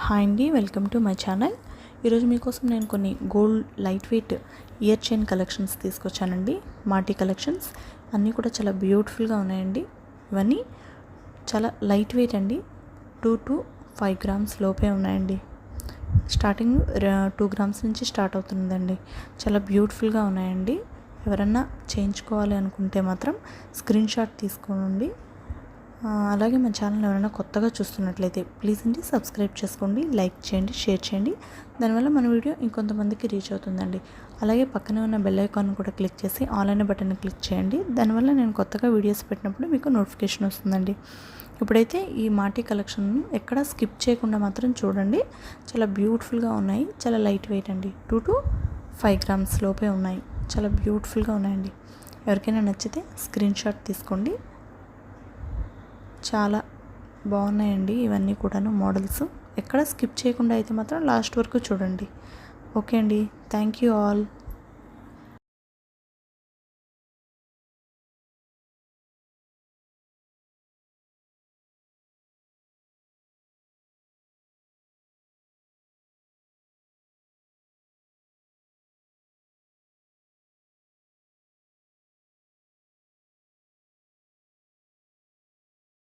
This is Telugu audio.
హాయ్ అండి, వెల్కమ్ టు మై ఛానల్. ఈరోజు మీకోసం నేను కొన్ని gold light weight ear chain collections తీసుకొచ్చానండి. మాటీ కలెక్షన్స్ అన్నీ కూడా చాలా బ్యూటిఫుల్గా ఉన్నాయండి. ఇవన్నీ చాలా లైట్ వెయిట్ అండి. 2 to 5 గ్రామ్స్ లోపే ఉన్నాయండి. స్టార్టింగ్ 2 గ్రామ్స్ నుంచి స్టార్ట్ అవుతుందండి. చాలా బ్యూటిఫుల్గా ఉన్నాయండి. ఎవరన్నా చేయించుకోవాలి అనుకుంటే మాత్రం స్క్రీన్ షాట్ తీసుకోండి. అలాగే మన ఛానల్ ఎవరైనా కొత్తగా చూస్తున్నట్లయితే ప్లీజ్ అండి సబ్స్క్రైబ్ చేసుకోండి, లైక్ చేయండి, షేర్ చేయండి. దానివల్ల మన వీడియో ఇంకొంతమందికి రీచ్ అవుతుందండి. అలాగే పక్కనే ఉన్న బెల్ ఐకాన్ కూడా క్లిక్ చేసి ఆల్ అనే బటన్ క్లిక్ చేయండి. దానివల్ల నేను కొత్తగా వీడియోస్ పెట్టినప్పుడు మీకు నోటిఫికేషన్ వస్తుందండి. ఇప్పుడైతే ఈ మాటీ కలెక్షన్ ఎక్కడ స్కిప్ చేయకుండా మాత్రం చూడండి. చాలా బ్యూటిఫుల్గా ఉన్నాయి. చాలా లైట్ వెయిట్ అండి. 2 to 5 గ్రామ్స్ లోపే ఉన్నాయి. చాలా బ్యూటిఫుల్గా ఉన్నాయండి. ఎవరికైనా నచ్చితే స్క్రీన్ షాట్ తీసుకోండి. చాలా బాగున్నాయండి ఇవన్నీ కూడాను మోడల్స్. ఎక్కడ స్కిప్ చేయకుండా అయితే మాత్రం లాస్ట్ వరకు చూడండి. ఓకే అండి, థ్యాంక్ యూ ఆల్.